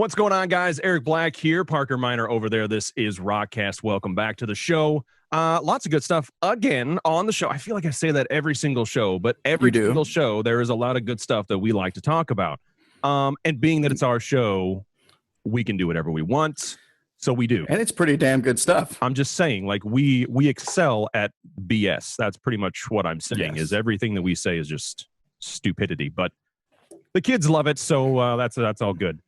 What's going on, guys? Eric Black here, Parker Miner over there. This is ROCKCAST. Welcome back to the show. Lots of good stuff again on the show. I feel like I say that every single show, but every single show there is a lot of good stuff that we like to talk about. And being that it's our show, we can do whatever we want, so we do. And it's pretty damn good stuff. I'm just saying, like we excel at BS. That's pretty much what I'm saying. Is everything that we say is just stupidity, but the kids love it, so that's all good.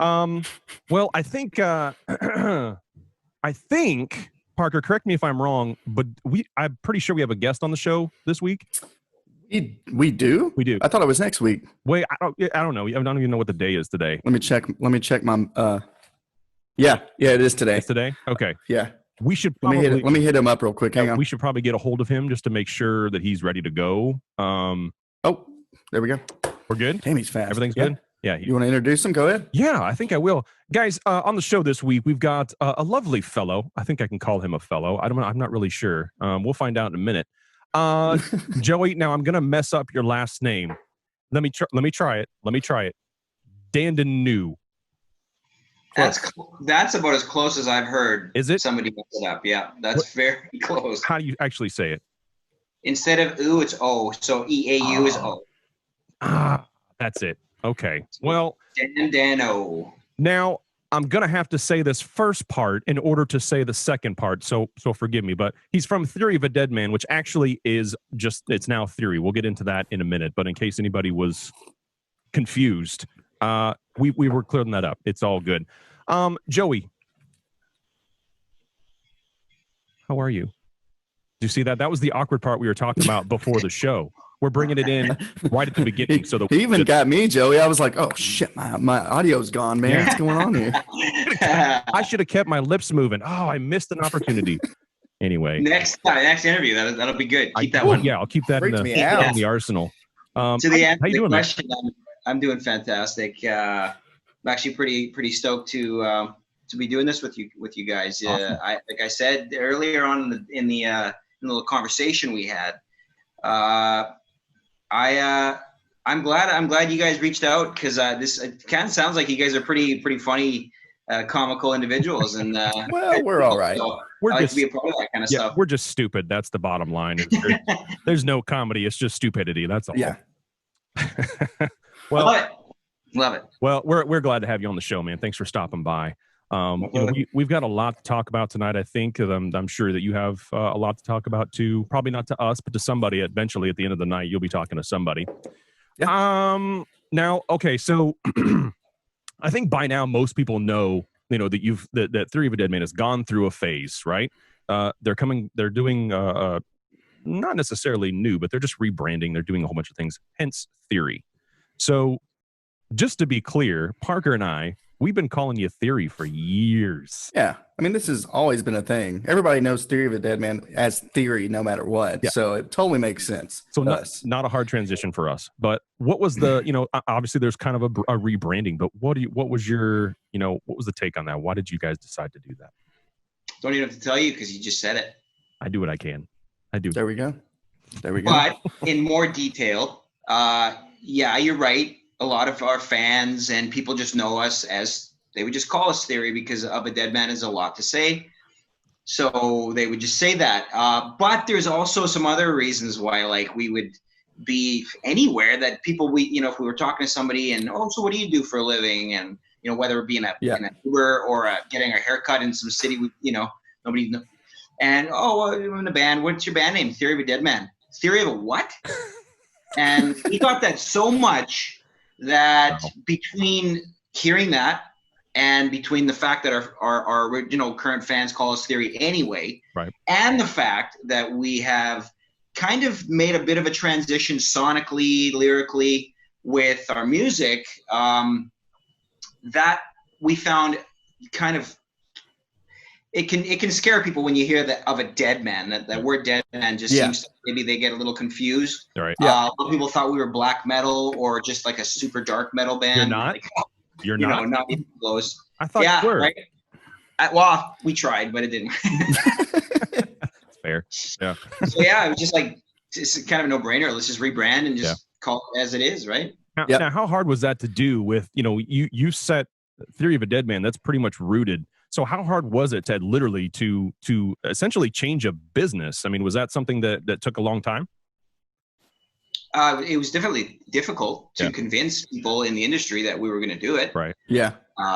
Well, I think Parker, correct me if I'm wrong, but I'm pretty sure we have a guest on the show this week. We do. I thought it was next week. Wait, I don't know. I don't even know what the day is today. Let me check my. Yeah, it is today. It's today. Okay. Yeah. We should probably, let me hit him up real quick. Hang on. We should probably get a hold of him just to make sure that he's ready to go. Oh, there we go. We're good. Damn, he's fast. Everything's good. Yeah. You want to introduce him? Go ahead. Yeah, I think I will. Guys, on the show this week, we've got a lovely fellow. I think I can call him a fellow. I'm not really sure. We'll find out in a minute. Joey, now I'm going to mess up your last name. Let me try it. Dandeneau. That's about as close as I've heard. Is it? Somebody messed it up. Yeah, that's very close. How do you actually say it? Instead of "oo," it's "o." So EAU is "o." That's it. Okay. Well, Dandeneau. Now I'm gonna have to say this first part in order to say the second part. So forgive me, but he's from Theory of a Deadman, which actually is it's now Theory. We'll get into that in a minute. But in case anybody was confused, we were clearing that up. It's all good. Joey, how are you? Do you see that? That was the awkward part we were talking about before the show. We're bringing it in right at the beginning. So he even got me, Joey. I was like, oh, shit, my audio's gone, man. What's going on here? I should have kept my lips moving. Oh, I missed an opportunity. Anyway. Next interview, that'll be good. Keep that one. Yeah, I'll keep that in the arsenal. To the answer to the question, I'm doing fantastic. I'm actually pretty stoked to be doing this with you guys. Awesome. Like I said earlier on in the little conversation we had, I'm glad you guys reached out, because this kind of sounds like you guys are pretty funny, comical individuals, and well, we're all right. So I like to be a part of that kind of stuff. We're just stupid. That's the bottom line. There's no comedy. It's just stupidity. That's all. Yeah. Well, love it. Well, we're glad to have you on the show, man. Thanks for stopping by. We've got a lot to talk about tonight. I think I'm sure that you have a lot to talk about too. Probably not to us, but to somebody. Eventually, at the end of the night, you'll be talking to somebody. Yeah. Now, okay, so I think by now most people know, that that Theory of a Deadman has gone through a phase, right? They're doing not necessarily new, but they're just rebranding. They're doing a whole bunch of things. Hence Theory. So, just to be clear, Parker and I, we've been calling you Theory for years. Yeah. I mean, this has always been a thing. Everybody knows Theory of a Deadman as Theory no matter what. Yeah. So it totally makes sense. So not a hard transition for us. But what was the, obviously there's kind of a rebranding, but what was the take on that? Why did you guys decide to do that? Don't even have to tell you, because you just said it. I do what I can. I do. There we go. But in more detail, yeah, you're right. A lot of our fans and people just know us as, they would just call us Theory, because of a Deadman is a lot to say. So they would just say that. But there's also some other reasons why, like, we would be anywhere that people, if we were talking to somebody and, so what do you do for a living? And, whether it be in a Uber or getting a haircut in some city, nobody knows. And, I'm in a band. What's your band name? Theory of a Deadman. Theory of a what? And we got that so much that between hearing that and between the fact that our original current fans call us Theory anyway, right, and the fact that we have kind of made a bit of a transition sonically, lyrically with our music, that we found kind of, it can scare people when you hear that of a Deadman. That word Deadman just seems to, maybe they get a little confused. Right. A lot of people thought we were black metal or just like a super dark metal band. You're not? Like, You're not? Not even close. I thought you were. Right? Well, we tried, but it didn't. That's fair. Yeah. So yeah, it was just like, it's kind of a no-brainer. Let's just rebrand and just call it as it is, right? Now, how hard was that to do with, you set Theory of a Deadman, that's pretty much rooted. So how hard was it to literally to essentially change a business? I mean, was that something that took a long time? It was definitely difficult to convince people in the industry that we were going to do it. Right. Yeah.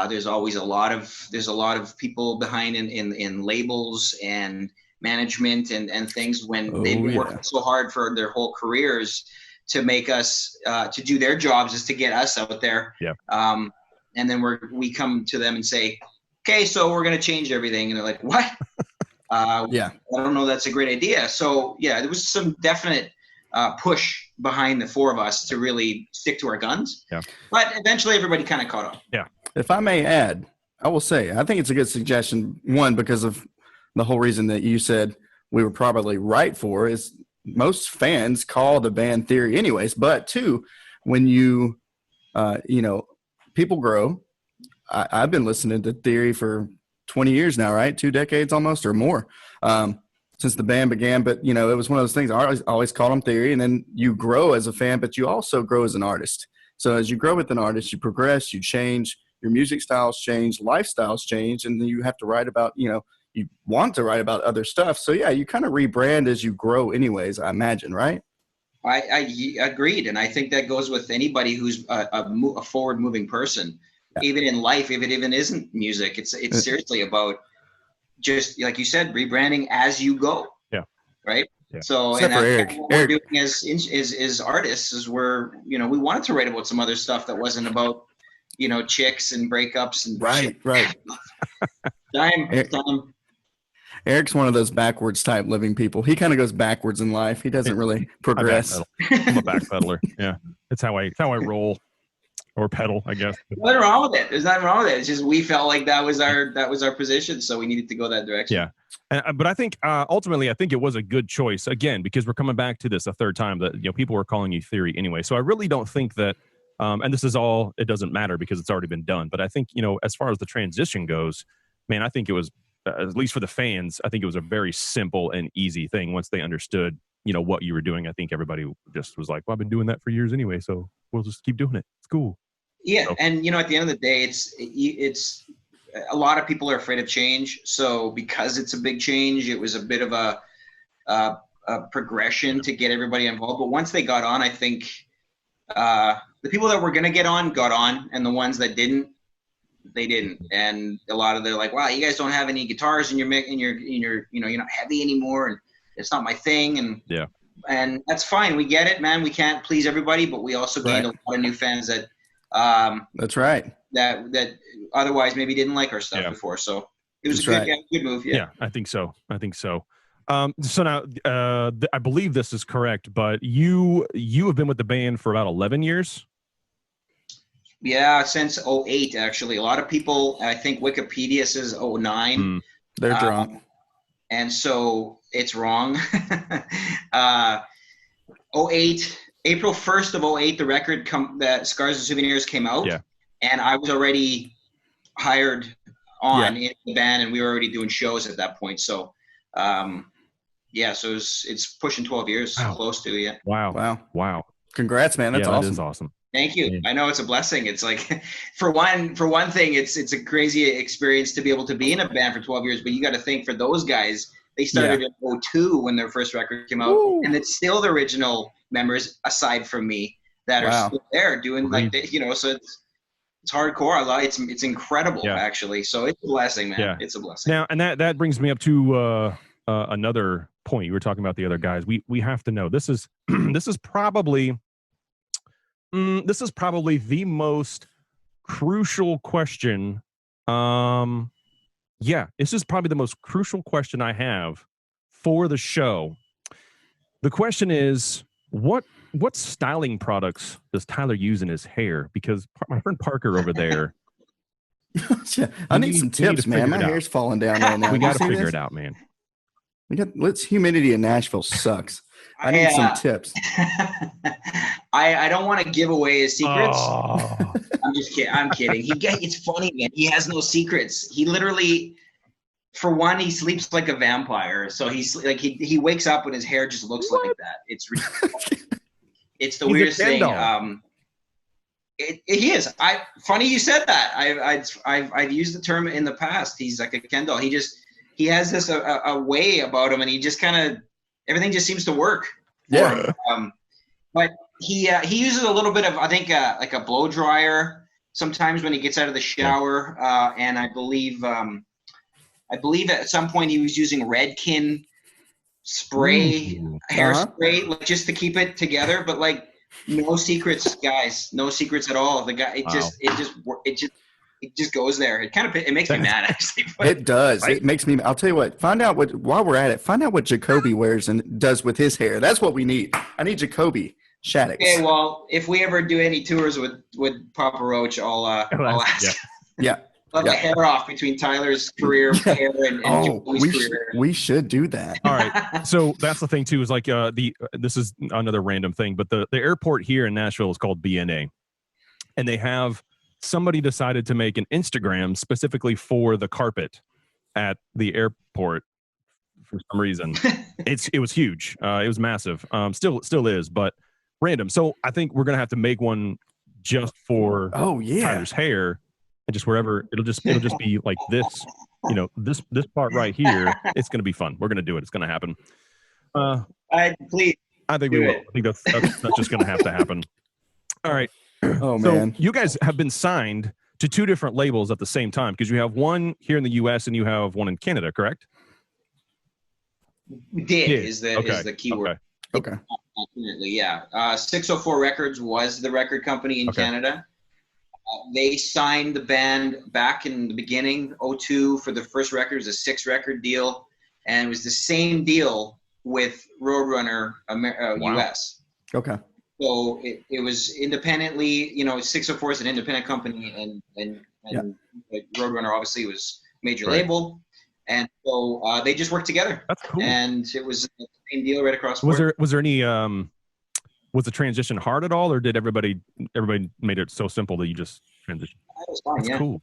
There's always a lot of people behind in labels and management and things when they've been working so hard for their whole careers to make us to do their jobs is to get us out there. Yeah. And then we come to them and say, okay, so we're going to change everything. And they're like, what? I don't know. That's a great idea. So yeah, there was some definite push behind the four of us to really stick to our guns. Yeah. But eventually everybody kind of caught on. Yeah. If I may add, I will say, I think it's a good suggestion. One, because of the whole reason that you said we were probably right for is most fans call the band Theory anyways. But two, when you know, people grow. I've been listening to Theory for 20 years now, right? 2 decades almost or more. Since the band began, but you know, it was one of those things. I always called them Theory, and then you grow as a fan, but you also grow as an artist. So as you grow with an artist, you progress, you change, your music styles change, lifestyles change, and then you have to write about, you know, you want to write about other stuff. So yeah, you kind of rebrand as you grow, anyways. I imagine, right? I agreed, and I think that goes with anybody who's a forward-moving person, even in life. If it even isn't music, it's seriously about, just like you said, rebranding as you go. Yeah. Right. Yeah. So, except and for Eric. what we're doing as artists is we wanted to write about some other stuff that wasn't about, you know, chicks and breakups and right. time. Eric's one of those backwards type living people. He kind of goes backwards in life. He doesn't really progress. I'm a backpedaler. Yeah. That's how I roll. Or pedal, I guess. Nothing wrong with it. There's nothing wrong with it. It's just we felt like that was our position, so we needed to go that direction. Yeah, but I think ultimately, I think it was a good choice again because we're coming back to this a third time that, you know, people were calling you Theory anyway. So I really don't think that, and this is all. It doesn't matter because it's already been done. But I think, you know, as far as the transition goes, man, I think it was at least for the fans. I think it was a very simple and easy thing once they understood, you know, what you were doing. I think everybody just was like, well, I've been doing that for years anyway, so we'll just keep doing it. It's cool. Yeah, and you know, at the end of the day, it's a lot of people are afraid of change. So because it's a big change, it was a bit of a progression to get everybody involved. But once they got on, I think the people that were gonna get on got on, and the ones that didn't, they didn't. And a lot of they're like, wow, you guys don't have any guitars in your you know, you're not heavy anymore, and it's not my thing. And yeah, and that's fine. We get it, man. We can't please everybody, but we also gained a lot of new fans that. That's right. That otherwise maybe didn't like our stuff before. So it was a good move. Yeah, I think so. So now I believe this is correct, but you have been with the band for about 11 years. Yeah, since 2008 actually. A lot of people, I think Wikipedia says 2009. They're drunk. And so it's wrong. 2008. April 1st of 2008, the record that Scars and Souvenirs came out, and I was already hired on in the band, and we were already doing shows at that point. So, so it's pushing 12 years, close to Wow. Congrats, man. That's awesome. That is awesome. Thank you. I know it's a blessing. It's like, for one thing, it's a crazy experience to be able to be in a band for 12 years. But you got to think for those guys, they started in 2002 when their first record came out, and it's still the original members aside from me that are still there doing like the, you know, so it's hardcore. It's incredible actually. So it's a blessing, man. It's a blessing. Now, and that brings me up to another point. You were talking about the other guys. We have to know this is this is probably the most crucial question. This is probably the most crucial question I have for the show. The question is, what styling products does Tyler use in his hair? Because my friend Parker over there, I need some tips, man. My hair's falling down right now. We got to figure it out, man. Humidity in Nashville sucks. I need some tips. I don't want to give away his secrets. Oh. I'm just kidding. I'm kidding. It's funny, man. He has no secrets. He literally, for one, he sleeps like a vampire. So he's like he wakes up and his hair just looks like that. It's ridiculous. It's the weirdest thing. He is. Funny you said that. I've used the term in the past. He's like a Ken doll. He has this a way about him, and he just kind of everything just seems to work. Yeah. But he uses a little bit of, I think, like a blow dryer sometimes when he gets out of the shower, and I believe at some point he was using Redkin spray, hairspray, like, just to keep it together. But like, no secrets, guys. No secrets at all. The guy, it just goes there. It makes me mad, actually. But, it does. Right? It makes me. I'll tell you what. While we're at it, find out what Jacoby wears and does with his hair. That's what we need. I need Jacoby Shaddix. Okay, well, if we ever do any tours with Papa Roach, I'll ask. Yeah. Let the hair off between Tyler's career hair and Joey's career. We should do that. All right. So that's the thing too. Is like this is another random thing, but the airport here in Nashville is called BNA, and they have somebody decided to make an Instagram specifically for the carpet at the airport for some reason. It was huge. It was massive. Still is, but random. So I think we're gonna have to make one just for Tyler's hair. And just wherever it'll just be like this, this part right here. It's going to be fun. We're going to do it. It's going to happen. Please. I think we will. I think that's just going to have to happen. All right. Oh so man, you guys have been signed to two different labels at the same time because you have one here in the U.S. and you have one in Canada, correct? We did. Is the key word. Okay. Definitely, yeah. 604 Records was the record company in Canada. They signed the band back in the beginning, 2002, for the first record. It was a 6-record deal, and it was the same deal with Roadrunner US. Okay. So it was independently, 604 is an independent company, and Roadrunner obviously was major label, and so they just worked together. That's cool. And it was the same deal right across the board. Was there any was the transition hard at all, or did everybody made it so simple that you just transitioned? That was fine. That's cool.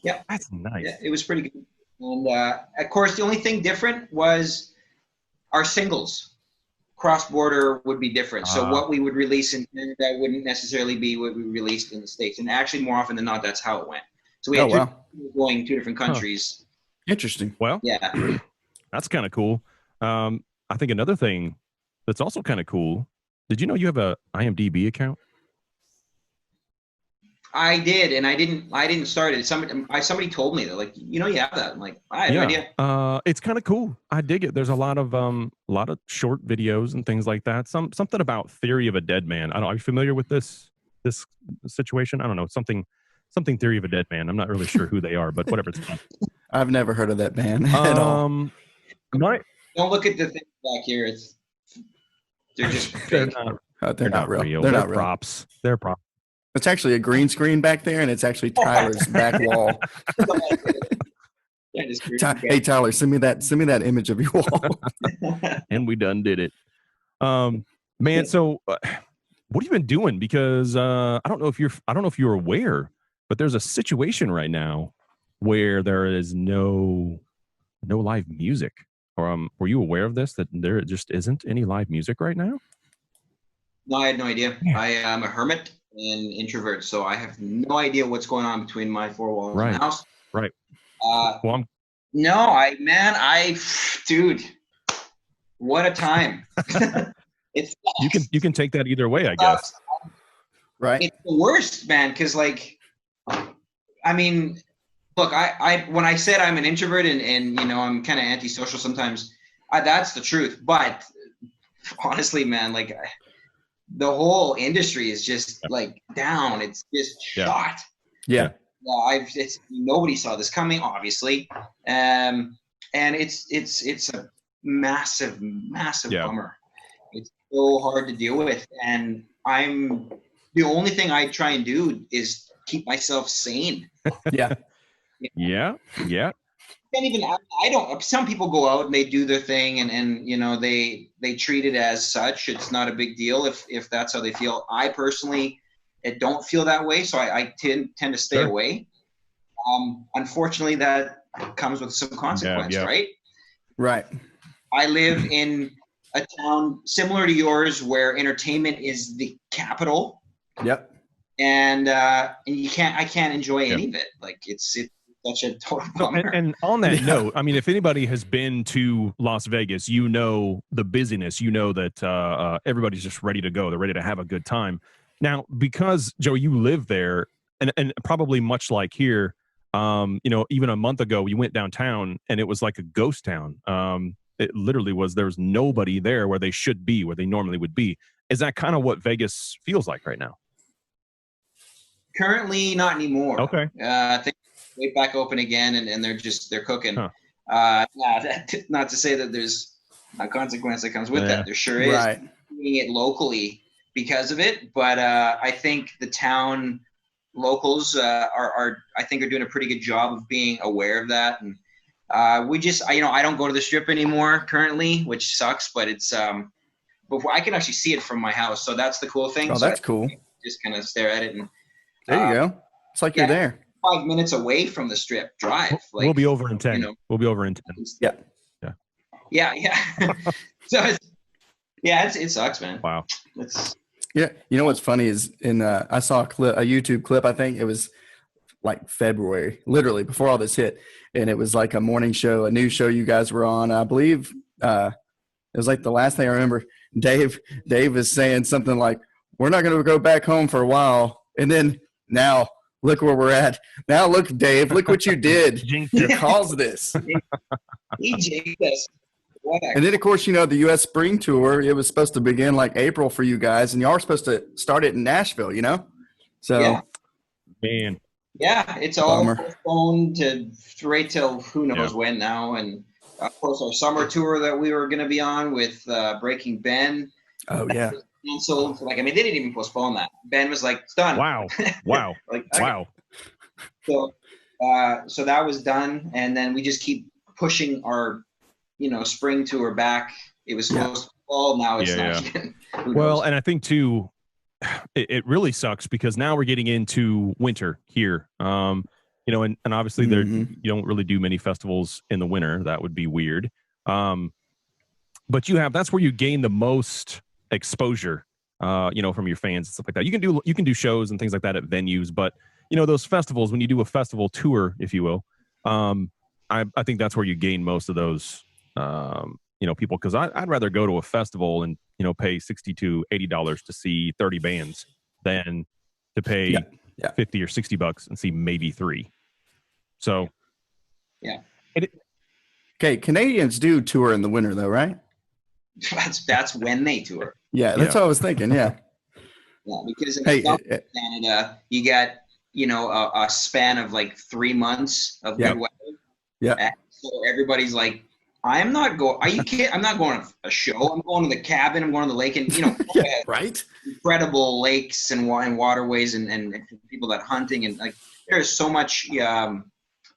Yeah, that's nice. Yeah, it was pretty good. And of course, the only thing different was our singles. Cross-border would be different. So what we would release in Canada wouldn't necessarily be what we released in the States. And actually, more often than not, that's how it went. So we had going two different countries. Interesting. Well, yeah, that's kind of cool. I think another thing that's also kind of cool. Did you know you have a IMDb account? I did, and I didn't start it. Somebody told me that, like, you have that. I'm like, I had no idea. It's kind of cool. I dig it. There's a lot of short videos and things like that. Something about Theory of a Deadman. I don't know. Are you familiar with this situation? I don't know. Something Theory of a Deadman. I'm not really sure who they are, but whatever it's called. I've never heard of that band at all. Don't look at the thing back here. They're just fake. They're not real. They're props. They're props. It's actually a green screen back there, and it's actually Tyler's back wall. Hey Tyler, send me that image of your wall. And we done did it. Man, so what have you been doing? Because I don't know if you're aware, but there's a situation right now where there is no live music. Were you aware of this, that there just isn't any live music right now? No, I had no idea. Yeah. I am a hermit and introvert, so I have no idea what's going on between my four walls in the house. Right. Dude, what a time. It's you can take that either way, I guess. Right. It's the worst, man, because I mean, look, I when I said I'm an introvert and I'm kind of antisocial sometimes, that's the truth. But honestly, man, the whole industry is just down. It's just shot. Yeah. Nobody saw this coming, obviously, and it's a massive bummer. It's so hard to deal with, and the only thing I try and do is keep myself sane. Yeah. Yeah. I don't. Some people go out and they do their thing, and they treat it as such. It's not a big deal if that's how they feel. I personally, don't feel that way, so I tend to stay away. Unfortunately, that comes with some consequence, right? Right. I live in a town similar to yours where entertainment is the capital. Yep. and I can't enjoy any of it. Like it's such a total bummer. And on that note, I mean, if anybody has been to Las Vegas, you know the busyness. You know that everybody's just ready to go. They're ready to have a good time. Now, because Joe, you live there, and probably much like here, even a month ago, you went downtown and it was like a ghost town. It literally was. There was nobody there where they should be, where they normally would be. Is that kind of what Vegas feels like right now? Currently, not anymore. Okay. I think way back open again, and they're cooking. Huh. Not to say that there's a consequence that comes with that. There sure is. Right. Doing it locally because of it, but I think the town locals are doing a pretty good job of being aware of that, and I don't go to the Strip anymore currently, which sucks, but it's before I can actually see it from my house, so that's the cool thing. Oh, that's cool. Just kind of stare at it, and there you go. It's like you're there. 5 minutes away from the Strip drive. Like, we'll be over in 10. We'll be over in 10. Yeah. So it sucks, man. Wow. Yeah, you know what's funny is I saw a YouTube clip. I think it was like February, literally before all this hit, and it was like a morning show, a news show you guys were on. I believe it was like the last thing I remember. Dave is saying something like, "We're not going to go back home for a while," and then now look where we're at. Now look, Dave, look what you did. You caused this. He jinxed us. And then, of course, the U.S. Spring Tour, it was supposed to begin like April for you guys, and y'all were supposed to start it in Nashville, So, man. Yeah, it's all postponed to right till who knows when now. And, of course, our summer tour that we were going to be on with Breaking Ben. Oh, yeah. Canceled. They didn't even postpone that. Ben was like, it's done. Wow. Wow. Wow. So that was done, and then we just keep pushing our spring tour back. It was supposed to fall. Now it's not. Yeah. Well, and I think too, it really sucks because now we're getting into winter here. And obviously you don't really do many festivals in the winter. That would be weird. But that's where you gain the most exposure, from your fans and stuff like that. You can do shows and things like that at venues, but those festivals, when you do a festival tour, if you will, I think that's where you gain most of those people, because I'd rather go to a festival and pay $60 to $80 to see 30 bands than to pay $50 or $60 and see maybe 3. So okay, Canadians do tour in the winter though, right? That's when they tour. Yeah, that's what I was thinking. Yeah, because in Canada you got a span of like 3 months of good weather. Yeah, and so everybody's like, I'm not going. Are you kidding? I'm not going to a show. I'm going to the cabin. I'm going to the lake, and right. Incredible lakes and waterways, and people that hunting, and like there's so much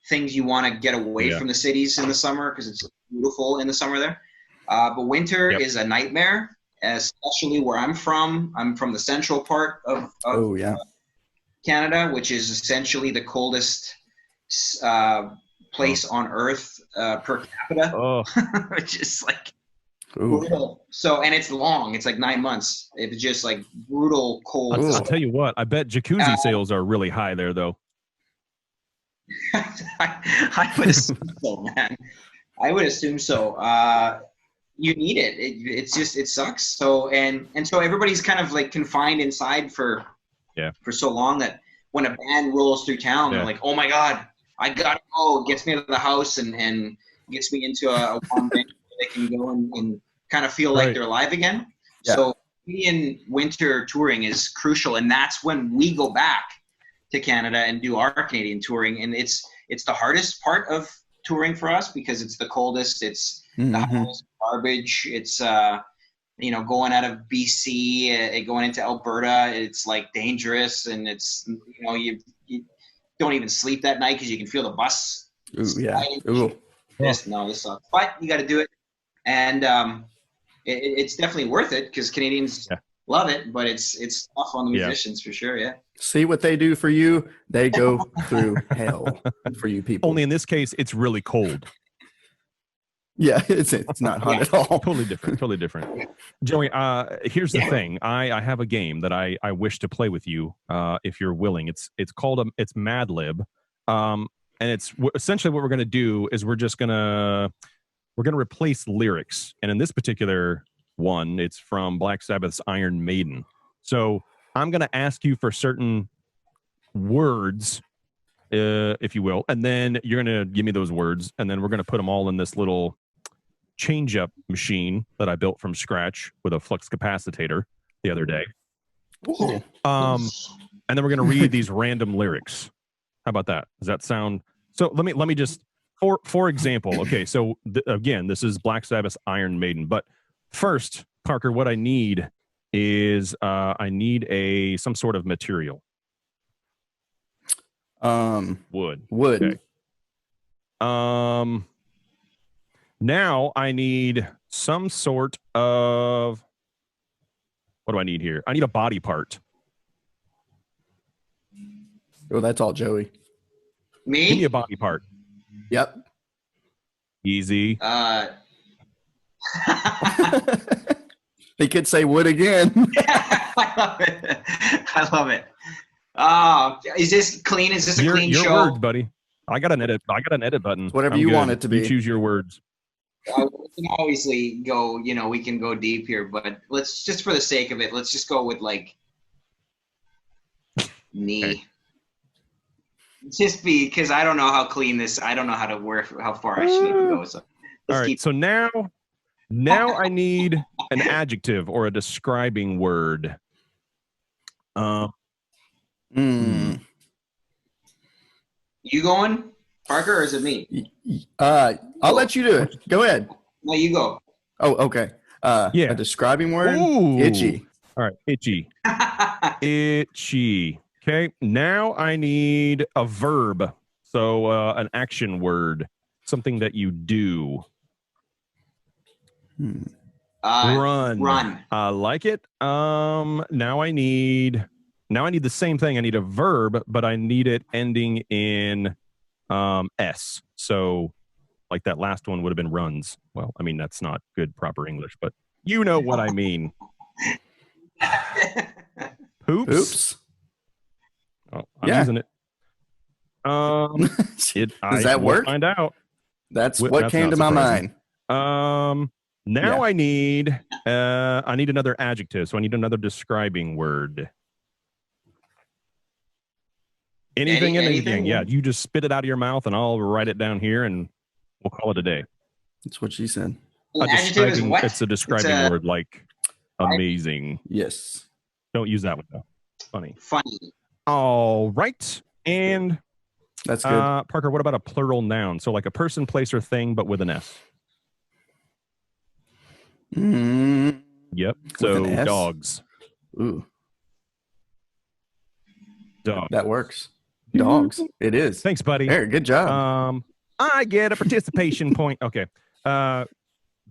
things you want to get away from the cities in the summer because it's beautiful in the summer there. But winter is a nightmare, especially where I'm from. I'm from the central part of Canada, which is essentially the coldest place on Earth per capita, which is like brutal. So, and it's long. It's like 9 months. It's just like brutal cold. I'll tell you what. I bet jacuzzi sales are really high there, though. I would assume so, man. I would assume so. You need it. It sucks. So so everybody's kind of like confined inside for so long that when a band rolls through town, they're like, oh my God, I gotta go. It gets me out of the house and gets me into a warm venue where they can go and kind of feel like they're alive again. Yeah. So Canadian winter touring is crucial, and that's when we go back to Canada and do our Canadian touring. And it's the hardest part of touring for us because it's the coldest. It's the hottest garbage. It's going out of BC, going into Alberta. It's like dangerous, and it's you don't even sleep that night because you can feel the bus. This sucks. But you got to do it, and it's definitely worth it because Canadians love it. But it's tough on the musicians for sure. Yeah. See what they do for you? They go through hell for you people. Only in this case, it's really cold. Yeah, it's not hunt at all. Totally different. Totally different. Joey, here's the thing. I have a game that I wish to play with you, if you're willing. It's called it's Mad Lib, and it's essentially what we're gonna do is we're gonna replace lyrics, and in this particular one, it's from Black Sabbath's Iron Maiden. So I'm gonna ask you for certain words, if you will, and then you're gonna give me those words, and then we're gonna put them all in this little change-up machine that I built from scratch with a flux capacitor the other day. Ooh. And then we're going to read these random lyrics. How about that? Does that sound? So let me just, for example, okay, so again, this is Black Sabbath's Iron Maiden, but first, Parker, what I need is I need some sort of material. Wood. Okay. Now I need some sort of, what do I need here? I need a body part. Oh, that's all Joey. Me? Give me a body part. Yep. Easy. He could say wood again. I love it. I love it. Is this clean? Is this a clean your show? words, buddy. I got an edit button. It's whatever I'm you good. want it to be. You choose your words. We can obviously go, we can go deep here, but let's just, for the sake of it, let's just go with like knee. Okay. Just because I don't know how clean this, I don't know how far I should need to go. So all right. So now I need an adjective or a describing word. You going, Parker, or is it me? I'll let you do it. Go ahead. No, you go. Oh, okay. Yeah. A describing word? Ooh. Itchy. All right. Itchy. Itchy. Okay. Now I need a verb. So an action word. Something that you do. Run. Run. I like it. Now I need the same thing. I need a verb, but I need it ending in S. So like that last one would have been runs. Well, I mean, that's not good proper English, but you know what I mean. Poops. Oops. Oh, I'm using it. Does that work? Find out. That's what came to my mind. Now I need another adjective, so I need another describing word. Anything. Yeah, you just spit it out of your mouth, and I'll write it down here, and we'll call it a day. That's what she said. Adjective is what? It's a describing word, like amazing. Yes. Don't use that one though. Funny. All right, and that's good. Parker, what about a plural noun? So like a person, place, or thing, but with an S. Yep. So dogs. Ooh. Dog. That works. Dogs. It is. Thanks, buddy. Very good job. I get a participation point. Okay. The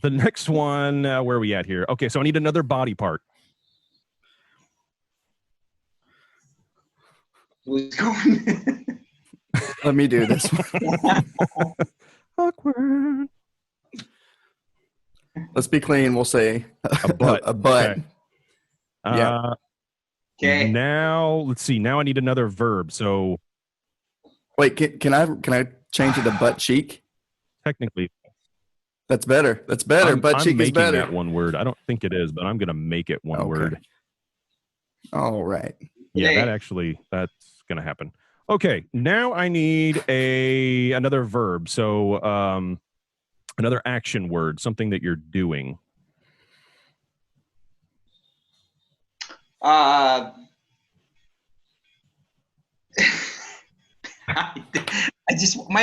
next one, where are we at here? Okay, so I need another body part. Who's going? Let me do this one. Awkward. Let's be clean. We'll say a butt. A butt. Okay. Yeah. Okay. Now let's see. Now I need another verb. So wait, can I change it to butt cheek? Technically, that's better. That's better. Butt cheek is better. That one word. I don't think it is, but I'm gonna make it one word. All right. Yeah, that's gonna happen. Okay. Now I need another verb. So another action word. Something that you're doing. My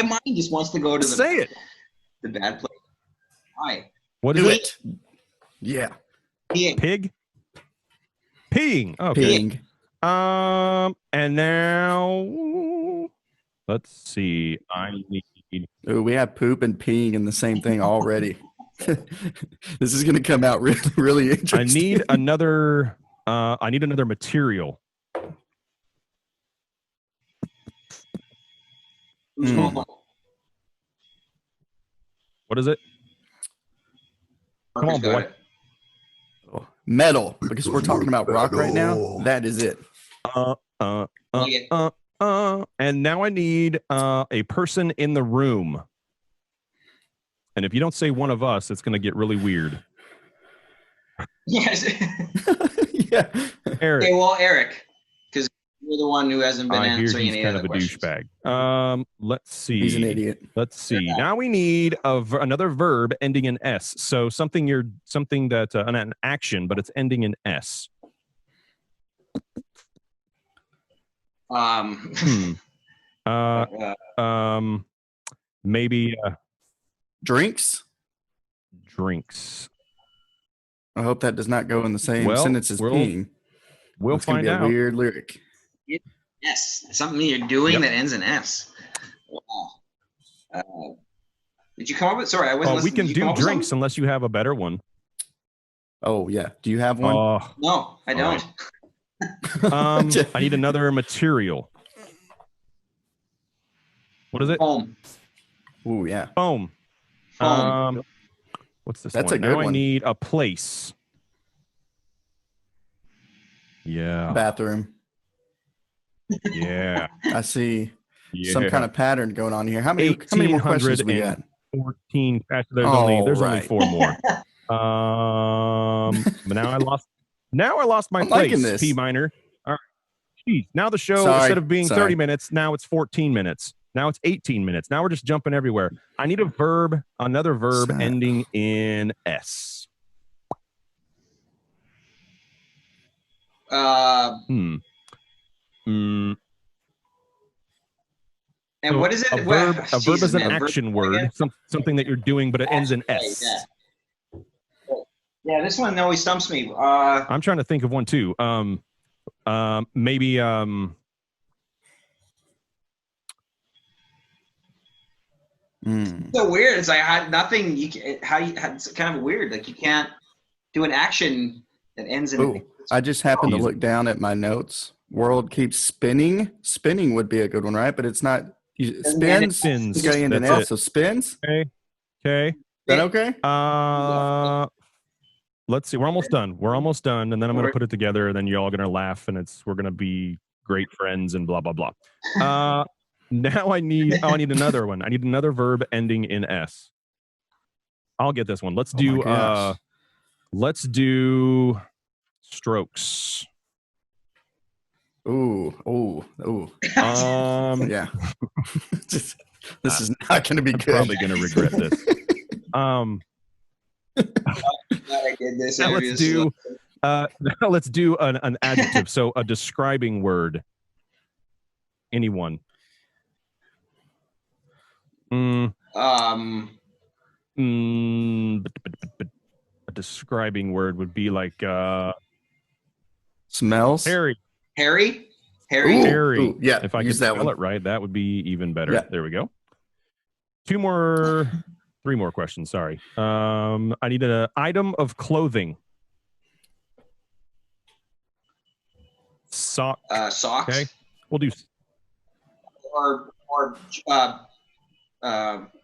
mind just wants to go to the bad place. Why? What is it? Yeah. Pig. Peeing. Okay. Peeing. And now let's see. I need. Ooh, we have poop and peeing in the same thing already. This is going to come out really, really interesting. I need another material. Mm. What is it? Come on, boy. Metal, because we're talking about rock right now. That is it. And now I need a person in the room. And if you don't say one of us, it's going to get really weird. Yes. Yeah. Eric. Okay, well, Eric, because you're the one who hasn't been answering any kind of of the a questions. douchebag. Let's see. He's an idiot. Let's see. Now we need another verb ending in S. So something that an action, but it's ending in S. Maybe Drinks. I hope that does not go in the same sentence as peeing. We'll It's gonna find be out. a weird lyric. Yes, something you're doing that ends in S. Wow. Did you come up with? Sorry, I wasn't. We can Did you come do up with drinks something? unless you have a better one. Oh yeah. Do you have one? No, I don't. I need another material. What is it? Foam. Ooh yeah. Foam. What's this That's one? a good Now I one. need a place. Yeah. Bathroom. Yeah. I see some kind of pattern going on here. How many more questions we got? 14. Actually, there's only 4 more. But now I lost my I'm place. liking this. P minor. All right. Jeez. Now the show, Sorry. instead of being Sorry. 30 minutes, now it's 14 minutes. Now it's 18 minutes. Now we're just jumping everywhere. I need another verb ending in S. And So what is it? A verb is an action word, something that you're doing, but it ends in S. Yeah, this one always stumps me. I'm trying to think of one too. Maybe so weird. It's like I had nothing. It's kind of weird. Like you can't do an action that ends in. Ooh, I just happened to look down at my notes. World keeps spinning. Spinning would be a good one, right? But it's not. Spins. It's going into an S. So spins. Okay. Is that okay? Let's see. We're almost done. And then I'm going to put it together, and then you're all going to laugh, and we're going to be great friends, and blah blah blah. Now I need another one. I need another verb ending in S. I'll get this one. Let's do strokes. Ooh. Yeah. This is not going to be good. Probably going to regret this. I did this. Now let's do an adjective. So a describing word. Anyone. A describing word would be like smells. Harry. Ooh, yeah. If I could spell it right, that would be even better. Yeah. There we go. 3 more questions. Sorry. I need an item of clothing. Socks. Okay. We'll do. Or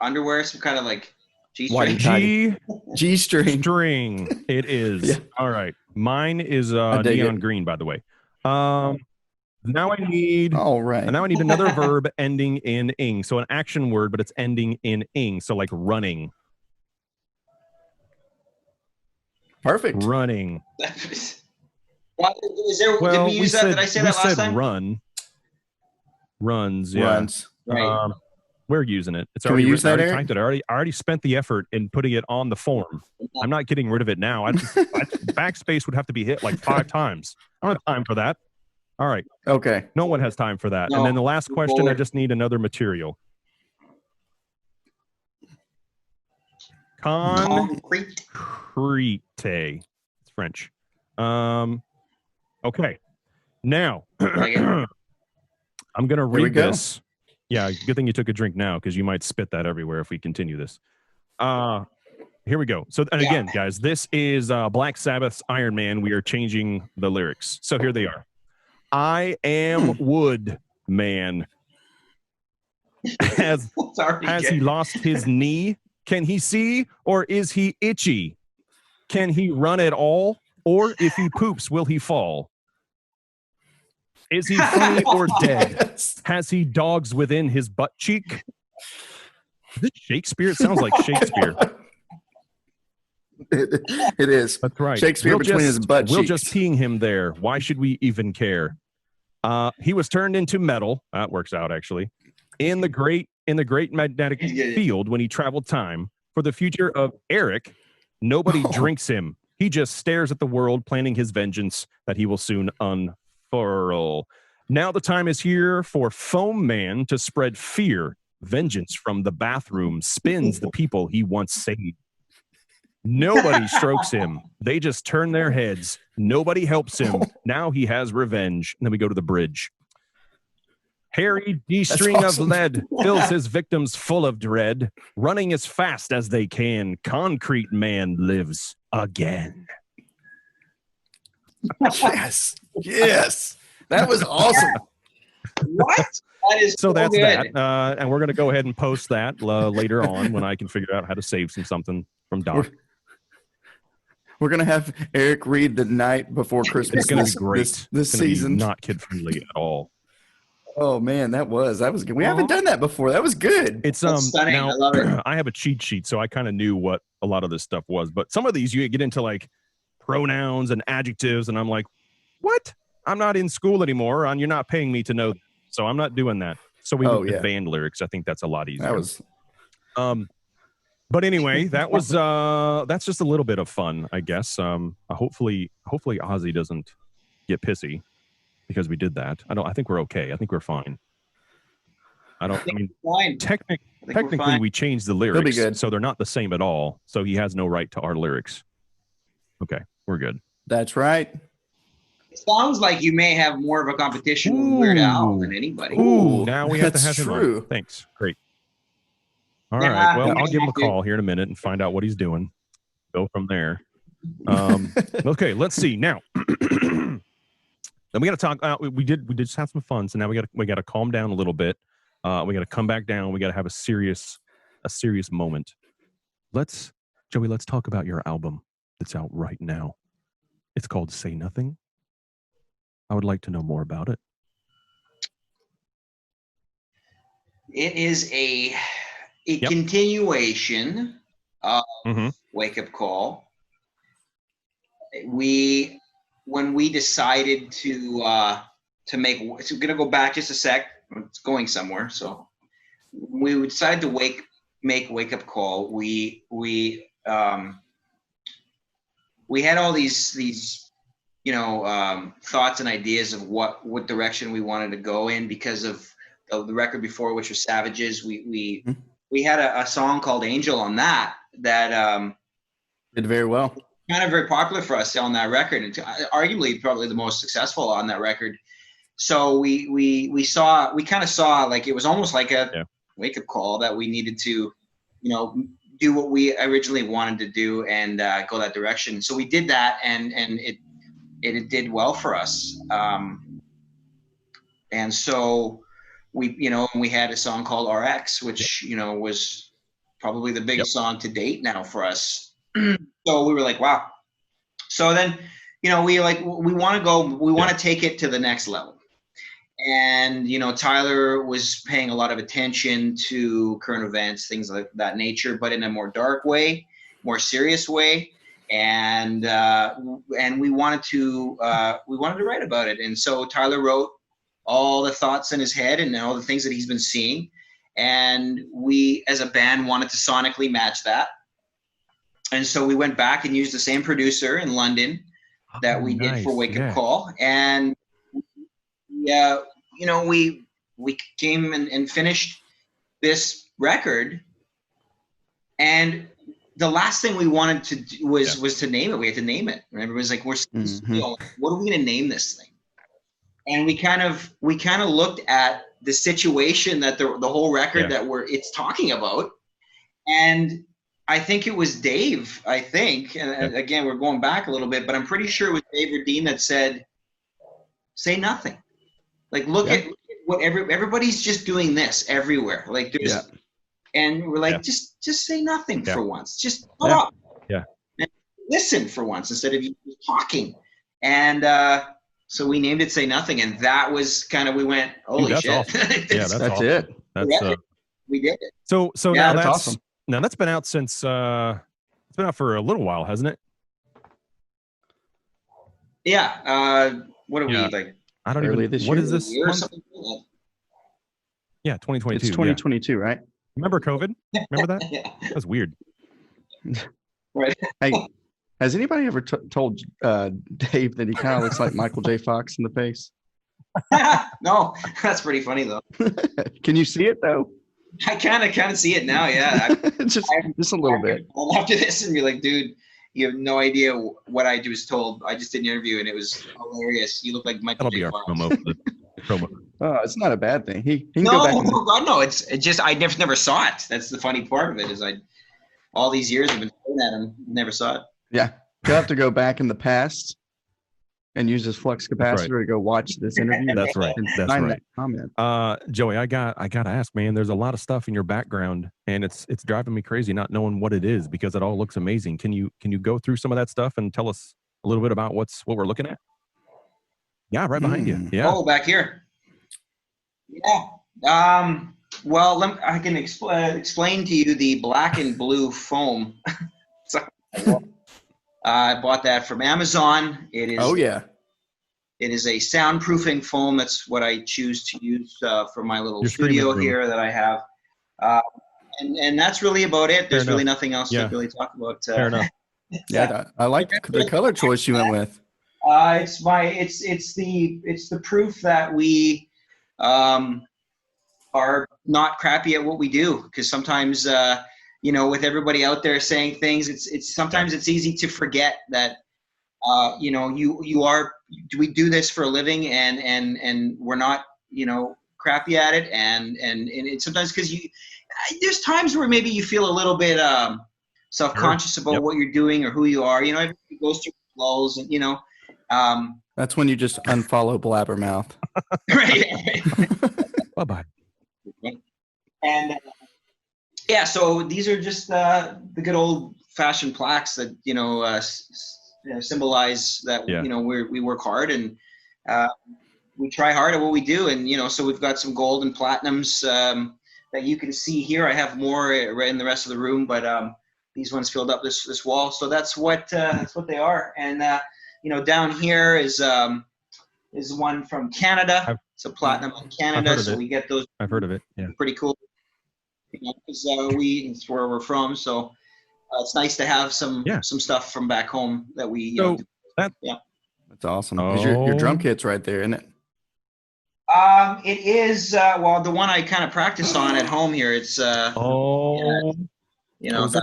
underwear, some kind of like G-string. G-string. It is. Yeah. All right. Mine is neon green, by the way. Now I need. All right. And now I need another verb ending in ing. So an action word, but it's ending in ing. So like running. Perfect. Running. Did we use that? Did I say that last time? Run. Runs. Yeah. Runs. Right. We're using it. It's Can already we use that, typed it. I already spent the effort in putting it on the form. I'm not getting rid of it now. Backspace would have to be hit like 5 times. I don't have time for that. All right. Okay. No one has time for that. No. And then the last question, I just need another material. Concrete. It's French. Okay. Now, I'm going to read this. Yeah, good thing you took a drink now because you might spit that everywhere if we continue this. Here we go. So, and again, guys, this is Black Sabbath's Iron Man. We are changing the lyrics. So here they are. I am wood man. Has he lost his knee? Can he see or is he itchy? Can he run at all? Or if he poops, will he fall? Is he funny or dead? Yes. Has he dogs within his butt cheek? Is it Shakespeare? It sounds like Shakespeare. It is. That's right. Shakespeare between his butt We'll cheeks. just peeing him there. Why should we even care? He was turned into metal. That works out, actually. In the great magnetic field when he traveled time. For the future of Eric, nobody drinks him. He just stares at the world, planning his vengeance that he will soon unfurl. Now the time is here for Foam Man to spread fear. Vengeance from the bathroom spins the people he once saved. Nobody strokes him. They just turn their heads. Nobody helps him. Now he has revenge. And then we go to the bridge. Harry D-string of lead fills his victims full of dread. Running as fast as they can, Concrete Man lives again. Yes. Yes. That was awesome. What? That is So that's good. that. And we're going to go ahead and post that later on when I can figure out how to save something from Doc. We're going to have Eric read The Night Before Christmas. It's going to be great. This It's gonna be season. not kid-friendly at all. Oh, man, that was good. We haven't done that before. That was good. It's That's stunning. now I love it. I have a cheat sheet, so I kind of knew what a lot of this stuff was. But some of these you get into like pronouns and adjectives, and I'm like, what? I'm not in school anymore, and you're not paying me to know, so I'm not doing that. So we went to band lyrics. I think that's a lot easier. That was. But anyway, that's just a little bit of fun, I guess. Hopefully Ozzy doesn't get pissy because we did that. I think we're okay. I think we're fine. Fine. Technically we changed the He'll be lyrics, good. so they're not the same at all. So he has no right to our lyrics. Okay, we're good. That's right. It sounds like you may have more of a competition with Weird Al than anybody. Ooh, now we have to have that's him true. on. Thanks. Great. All Nah, right. Well, you I'll don't give him a have to. call here in a minute and find out what he's doing. Go from there. Okay, let's see. Now, then we got to talk. We did just have some fun, so now we got to calm down a little bit. We got to come back down. We got to have a serious moment. Joey, let's talk about your album that's out right now. It's called Say Nothing. I would like to know more about it. It is a continuation of Wake Up Call. When we decided to make, it's going to go back just a sec. It's going somewhere. So we decided to make Wake Up Call. We had all these thoughts and ideas of what direction we wanted to go in because of the record before, which was Savages. We had a song called Angel on that Did very well. kind of very popular for us on that record, and arguably probably the most successful on that record. So we kind of saw like it was almost like a wake up call that we needed to, do what we originally wanted to do and go that direction. So we did that, and it did well for us. And so we had a song called RX, which was probably the biggest song to date now for us. So we were like, wow. So then, we want to take it to the next level. And, Tyler was paying a lot of attention to current events, things like that nature, but in a more dark way, more serious way. And we wanted to write about it. And so Tyler wrote all the thoughts in his head and all the things that he's been seeing. And we, as a band, wanted to sonically match that. And so we went back and used the same producer in London that we did for Wake Up Call. And we came and finished this record. And the last thing we wanted to do was to name it. We had to name it. And everybody's like, what are we going to name this thing? And we kind of looked at the situation that the whole record that it's talking about. And I think it was Dave, and again, we're going back a little bit, but I'm pretty sure it was Dave Verdeen that said, say nothing. Like, look at what everybody's just doing this everywhere. Like and we're like, just say nothing for once. Just shut up. Yeah. And listen for once instead of you talking. And so we named it Say Nothing, and that was kind of, we went, holy that's shit. awesome. Yeah, that's That's awesome. it. We did it. So Yeah, now that's that's awesome. Now that's been out since it's been out for a little while, hasn't it? Yeah. What are we like? I don't Early even. this What year? is this? Year or month? something like that? Yeah, 2022. It's 2022, right? Remember COVID? Remember that? Yeah. That was weird. Right. Hey, has anybody ever told Dave that he kind of looks like Michael J. Fox in the face? No, that's pretty funny though. Can you see it though? I kind of see it now. Yeah. just a little bit. After this, and be like, dude, you have no idea what I was told. I just did an interview, and it was hilarious. You look like Michael That'll J. be our Fox. promo. For the promo. Oh, it's not a bad thing. He can No, go back. And, God, no. It's just I never saw it. That's the funny part of it is all these years I've been staring at him, never saw it. yeah, he'll have to go back in the past and use his flux capacitor right. to go watch this interview. That's right. And That's find right. that comment. Joey, I gotta ask, man. There's a lot of stuff in your background, and it's driving me crazy not knowing what it is because it all looks amazing. Can you go through some of that stuff and tell us a little bit about what we're looking at? Yeah, right behind you. Yeah. Oh, back here. Yeah. Well, I can explain to you the black and blue foam. I bought that from Amazon. It is. Oh yeah. It is a soundproofing foam. That's what I choose to use for my little Your studio streaming room. here that I have. And that's really about it. There's Fair really enough. nothing else to really talk about. Fair enough. Yeah, I like the color choice you went with. It's the proof that we are not crappy at what we do, because sometimes with everybody out there saying things, it's sometimes it's easy to forget that we do this for a living and we're not crappy at it, and it's sometimes because there's times where maybe you feel a little bit self-conscious about what you're doing or who you are. Everybody goes through flows, and That's when you just unfollow Blabbermouth. right. Bye-bye. And so these are just the good old-fashioned plaques that symbolize that we work hard and we try hard at what we do, and so we've got some gold and platinums that you can see here. I have more in the rest of the room, but these ones filled up this wall, so that's what they are. And down here is one from Canada. It's a platinum in Canada, so we get those. I've heard of it. Yeah. Pretty cool. Because it's where we're from, so it's nice to have some stuff from back home that we. That's awesome. Your drum kit's right there, isn't it? It is. Well, the one I kind of practice on at home here. It's. Is that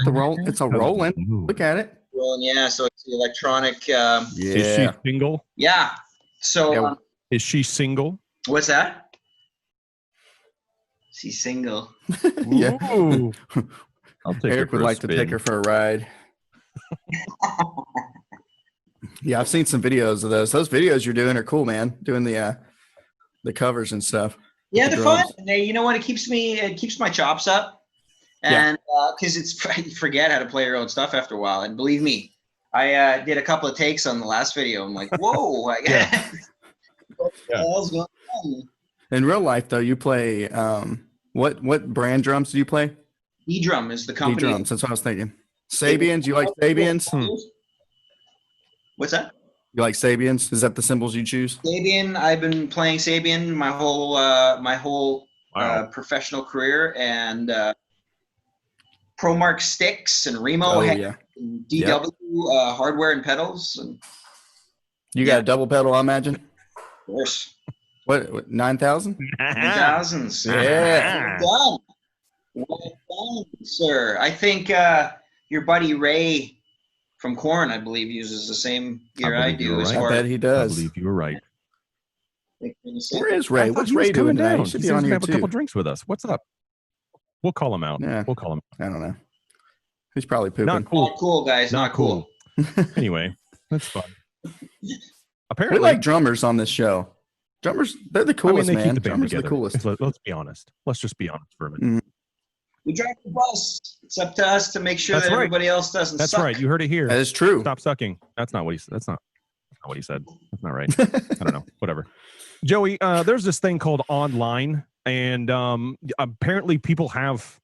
the roll? It's a Roland. Look at it. Roland, yeah. So it's the electronic. Is she single? Yeah. So. Is she single? What's that? She's single. Yeah. I'll take Eric would like to take her for a ride. Yeah, I've seen some videos of those. Those videos you're doing are cool, man. Doing the covers and stuff. Yeah, they're fun. And you know what? It keeps my chops up, and because you forget how to play your own stuff after a while. And believe me, I did a couple of takes on the last video. I'm like, whoa! What the hell's going on? In real life, though, you play what brand drums do you play? E-Drum is the company. E-Drums. That's what I was thinking. Sabians. You like Sabians? What's that? You like Sabians? Is that the cymbals you choose? Sabian. I've been playing Sabian my whole professional career, and ProMark sticks and Remo and DW hardware and pedals. And, you got a double pedal, I imagine. Of course. What 9,000? 9,000s. Yeah. Well done, sir. I think your buddy Ray from Korn, I believe, uses the same gear I do. Right. I bet he does. I believe you were right. Where is Ray? What's Ray doing tonight? He should be on here have a couple drinks with us. What's up? We'll call him out. Yeah. We'll call him. I don't know. He's probably pooping. Not cool. Not cool, guys. Not cool. Anyway, that's fun. Apparently, we like drummers on this show. Drummers, they're the coolest, they man. keep the band Drummers are together. the coolest. Let's be honest. Let's just be honest for a minute. We drive the bus. It's up to us to make sure That's that right. everybody else doesn't That's suck. right. You heard it here. That is true. Stop sucking. That's not what he said. That's not what he said. That's not right. I don't know. Whatever. Joey, there's this thing called online, and apparently people have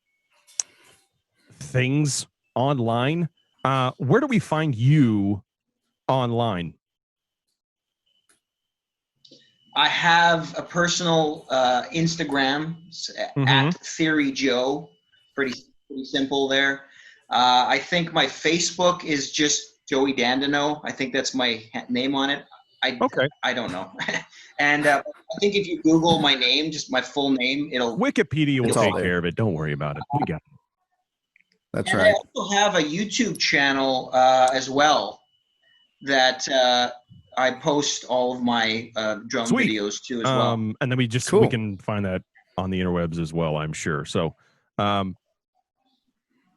things online. Where do we find you online? I have a personal Instagram at Theory Joe. Pretty simple there. I think my Facebook is just Joey Dandeneau. I think that's my name on it. I don't know. And I think if you Google my name, just my full name, Wikipedia will take care of it. Don't worry about it. We got it. That's and right. I also have a YouTube channel as well that I post all of my drone videos to as well. And then we can find that on the interwebs as well, I'm sure. So,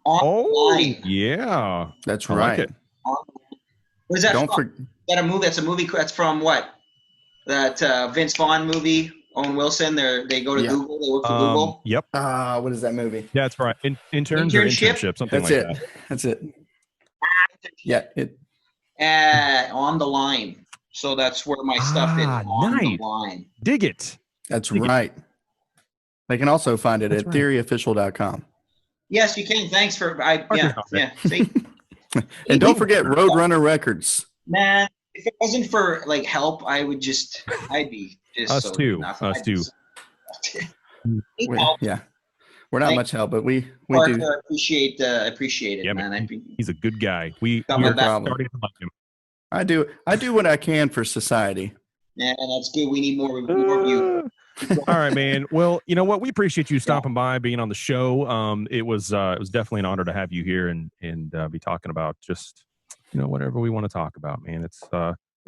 online. Yeah, that's I right. Like it. What is that? That a movie? That's a movie. That's from what? That Vince Vaughn movie. Owen Wilson. They go to Google. They work for Google. Yep. What is that movie? Yeah, that's right. Interns or internship, something that's like that. That's it. Yeah. On the line. So that's where my stuff is. On the line. Dig it. That's right. They can also find it at theoryofficial.com. Yes, you can. Thanks for See? And don't forget Roadrunner Records. Man, if it wasn't for like help, I'd be just us too. Yeah. We're not much help, but we Parker, do. Appreciate it, yeah, man. He's a good guy. We no are problem. starting to like him. I do what I can for society. Yeah, that's good. We need more of you. All right, man. Well, you know what? We appreciate you stopping by, being on the show. It was definitely an honor to have you here and be talking about just whatever we want to talk about, man. It's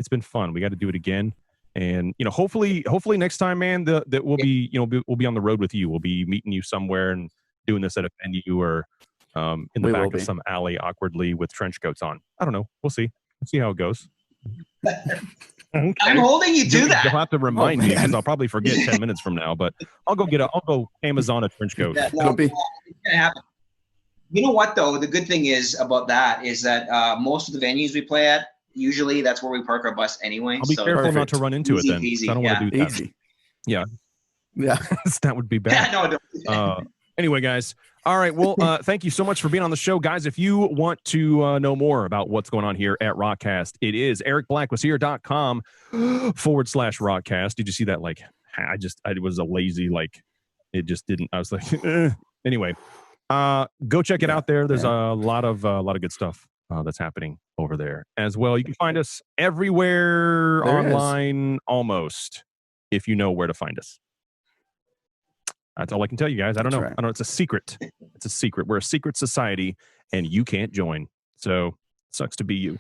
been fun. We got to do it again, and hopefully next time, man, that we'll be we'll be on the road with you. We'll be meeting you somewhere and doing this at a venue or in the back of some alley awkwardly with trench coats on. I don't know. We'll see. We'll see how it goes. Okay. I'm holding you to that. You'll have to remind me because I'll probably forget 10 minutes from now. But I'll go Amazon a trench coat. Yeah, it's gonna happen. You know what though? The good thing is about that is that most of the venues we play at, usually that's where we park our bus anyway. I'll be careful not to run into it then. I don't want to do that. Easy. Yeah. Yeah. That would be bad. Yeah, no, don't. Anyway, guys. All right. Well, thank you so much for being on the show, guys. If you want to know more about what's going on here at ROCKCAST, it is ericblackwas.com/ROCKCAST. Did you see that? Like, I was a lazy, it just didn't. I was like, anyway, go check it out there. There's a lot of good stuff that's happening over there as well. You can find us everywhere online, almost, if you know where to find us. That's all I can tell you guys. I don't know. I know it's a secret. It's a secret. We're a secret society, and you can't join. So sucks to be you.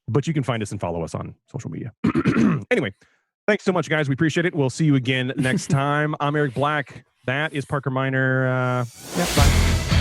But you can find us and follow us on social media. Anyway, thanks so much, guys. We appreciate it. We'll see you again next time. I'm Eric Black. That is Parker Miner. Bye.